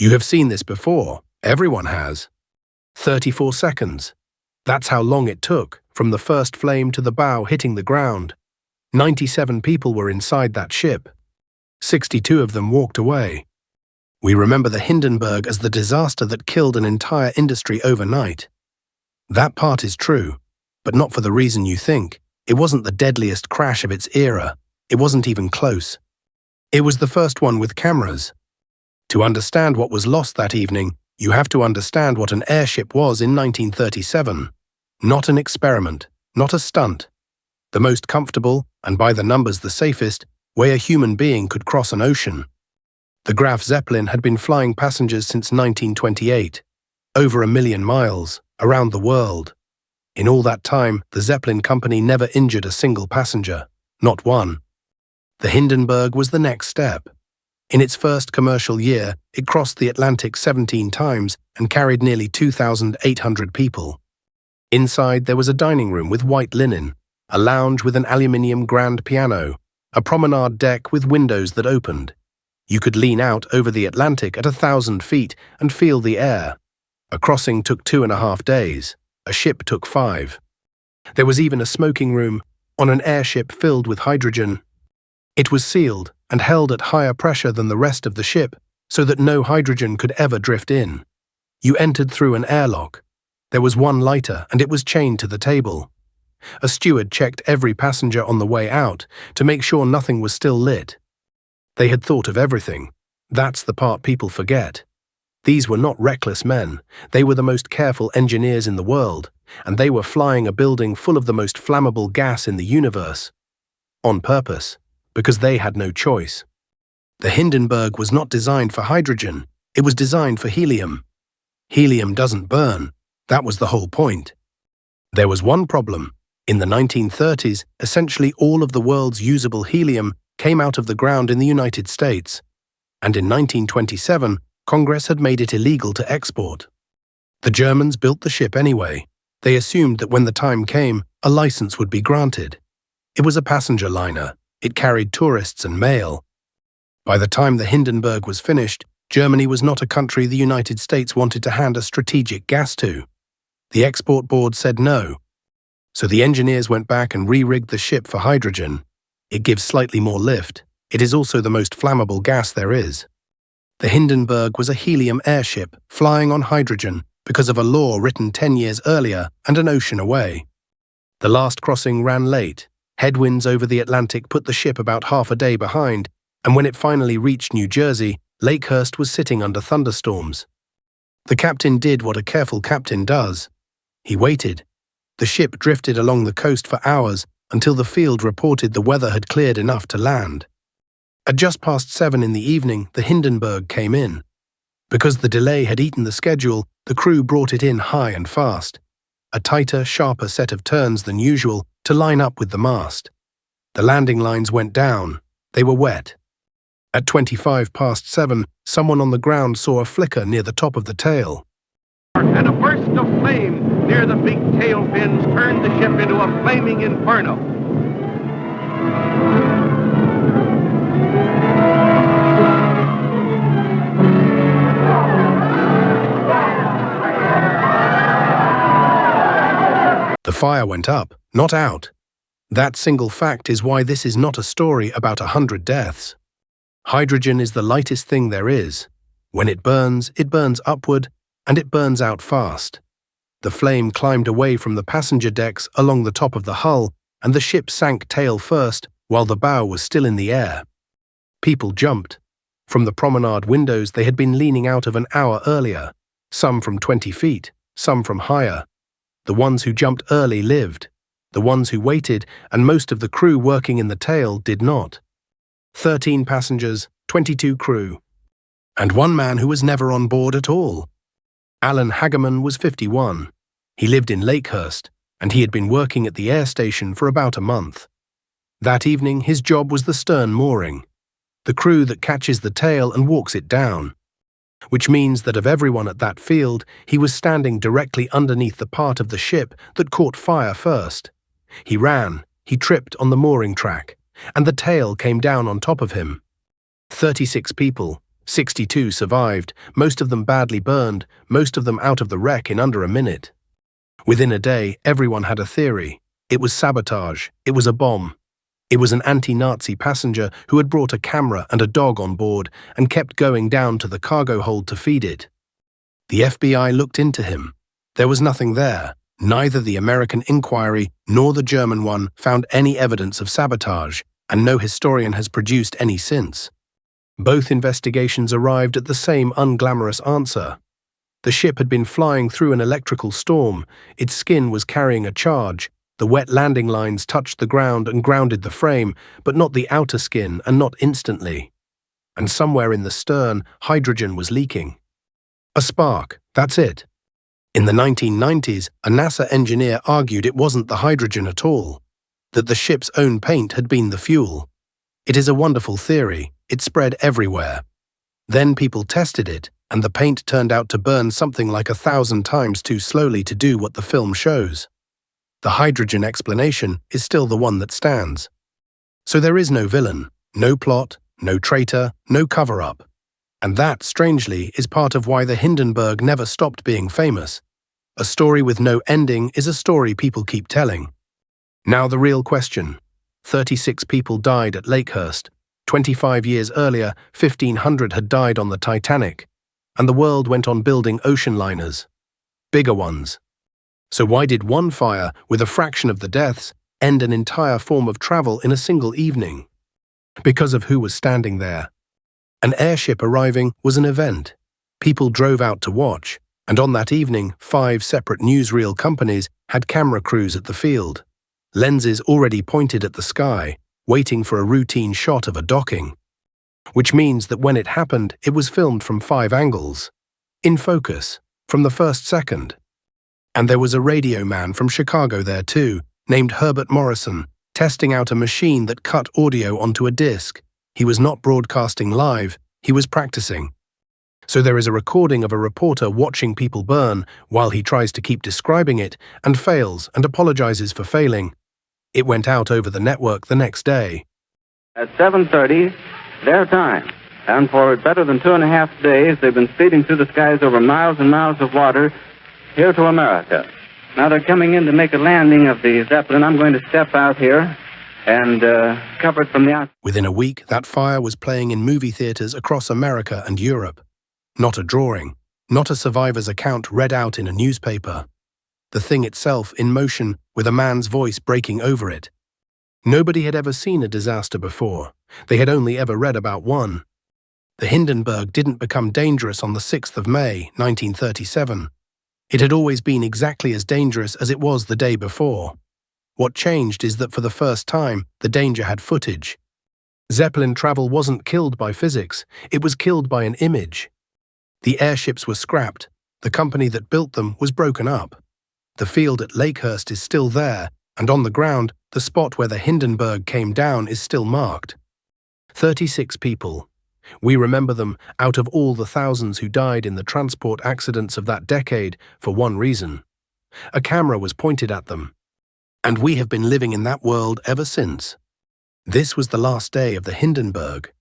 You have seen this before. Everyone has. 34 seconds. That's how long it took, from the first flame to the bow hitting the ground. 97 people were inside that ship. 62 of them walked away. We remember the Hindenburg as the disaster that killed an entire industry overnight. That part is true, but not for the reason you think. It wasn't the deadliest crash of its era. It wasn't even close. It was the first one with cameras. To understand what was lost that evening, you have to understand what an airship was in 1937. Not an experiment, not a stunt. The most comfortable, and by the numbers the safest, way a human being could cross an ocean. The Graf Zeppelin had been flying passengers since 1928, over 1 million miles, around the world. In all that time, the Zeppelin company never injured a single passenger, not one. The Hindenburg was the next step. In its first commercial year, it crossed the Atlantic 17 times and carried nearly 2,800 people. Inside, there was a dining room with white linen, a lounge with an aluminium grand piano, a promenade deck with windows that opened. You could lean out over the Atlantic at 1,000 feet and feel the air. A crossing took 2.5 days. A ship took 5. There was even a smoking room on an airship filled with hydrogen. It was sealed and held at higher pressure than the rest of the ship so that no hydrogen could ever drift in. You entered through an airlock. There was one lighter and it was chained to the table. A steward checked every passenger on the way out to make sure nothing was still lit. They had thought of everything. That's the part people forget. These were not reckless men. They were the most careful engineers in the world, and they were flying a building full of the most flammable gas in the universe. On purpose, because they had no choice. The Hindenburg was not designed for hydrogen. It was designed for helium. Helium doesn't burn. That was the whole point. There was one problem. In the 1930s, essentially all of the world's usable helium came out of the ground in the United States. And in 1927, Congress had made it illegal to export. The Germans built the ship anyway. They assumed that when the time came, a license would be granted. It was a passenger liner. It carried tourists and mail. By the time the Hindenburg was finished, Germany was not a country the United States wanted to hand a strategic gas to. The export board said no. So the engineers went back and re-rigged the ship for hydrogen. It gives slightly more lift. It is also the most flammable gas there is. The Hindenburg was a helium airship flying on hydrogen because of a law written 10 years earlier and an ocean away. The last crossing ran late. Headwinds over the Atlantic put the ship about half a day behind, and when it finally reached New Jersey, Lakehurst was sitting under thunderstorms. The captain did what a careful captain does. He waited. The ship drifted along the coast for hours until the field reported the weather had cleared enough to land. At just past 7 in the evening, the Hindenburg came in. Because the delay had eaten the schedule, the crew brought it in high and fast. A tighter, sharper set of turns than usual to line up with the mast. The landing lines went down. They were wet. At 25 past 7, someone on the ground saw a flicker near the top of the tail. And a burst of flame near the big tail fins turned the ship into a flaming inferno. The fire went up, not out. That single fact is why this is not a story about 100 deaths. Hydrogen is the lightest thing there is. When it burns upward, and it burns out fast. The flame climbed away from the passenger decks along the top of the hull, and the ship sank tail first while the bow was still in the air. People jumped. From the promenade windows they had been leaning out of an hour earlier, some from 20 feet, some from higher. The ones who jumped early lived. The ones who waited, and most of the crew working in the tail, did not. 13 passengers, 22 crew. And one man who was never on board at all. Alan Hageman was 51. He lived in Lakehurst, and he had been working at the air station for about a month. That evening, his job was the stern mooring, the crew that catches the tail and walks it down, which means that of everyone at that field, he was standing directly underneath the part of the ship that caught fire first. He ran, he tripped on the mooring track, and the tail came down on top of him. 36 people, 62 survived, most of them badly burned, most of them out of the wreck in under a minute. Within a day, everyone had a theory. It was sabotage. It was a bomb. It was an anti-Nazi passenger who had brought a camera and a dog on board and kept going down to the cargo hold to feed it. The FBI looked into him. There was nothing there. Neither the American inquiry nor the German one found any evidence of sabotage, and no historian has produced any since. Both investigations arrived at the same unglamorous answer. The ship had been flying through an electrical storm, its skin was carrying a charge, the wet landing lines touched the ground and grounded the frame, but not the outer skin and not instantly. And somewhere in the stern, hydrogen was leaking. A spark, that's it. In the 1990s, a NASA engineer argued it wasn't the hydrogen at all, that the ship's own paint had been the fuel. It is a wonderful theory, it spread everywhere. Then people tested it, and the paint turned out to burn something like 1,000 times too slowly to do what the film shows. The hydrogen explanation is still the one that stands. So there is no villain, no plot, no traitor, no cover-up. And that, strangely, is part of why the Hindenburg never stopped being famous. A story with no ending is a story people keep telling. Now the real question. 36 people died at Lakehurst. 25 years earlier, 1,500 had died on the Titanic. And the world went on building ocean liners. Bigger ones. So why did one fire, with a fraction of the deaths, end an entire form of travel in a single evening? Because of who was standing there. An airship arriving was an event. People drove out to watch, and on that evening, 5 separate newsreel companies had camera crews at the field. Lenses already pointed at the sky, waiting for a routine shot of a docking. Which means that when it happened, it was filmed from 5 angles. In focus, from the first second. And there was a radio man from Chicago there too, named Herbert Morrison, testing out a machine that cut audio onto a disc. He was not broadcasting live, he was practicing. So there is a recording of a reporter watching people burn while he tries to keep describing it and fails and apologizes for failing. It went out over the network the next day. At 7:30, their time. And for better than 2.5 days, they've been speeding through the skies over miles and miles of water here to America. Now they're coming in to make a landing of the Zeppelin. I'm going to step out here and cover it from the outside. Within a week, that fire was playing in movie theaters across America and Europe. Not a drawing, not a survivor's account read out in a newspaper. The thing itself in motion with a man's voice breaking over it. Nobody had ever seen a disaster before. They had only ever read about one. The Hindenburg didn't become dangerous on the 6th of May, 1937. It had always been exactly as dangerous as it was the day before. What changed is that for the first time, the danger had footage. Zeppelin travel wasn't killed by physics, it was killed by an image. The airships were scrapped, the company that built them was broken up. The field at Lakehurst is still there, and on the ground, the spot where the Hindenburg came down is still marked. 36 people. We remember them out of all the thousands who died in the transport accidents of that decade for one reason. A camera was pointed at them. And we have been living in that world ever since. This was the last day of the Hindenburg.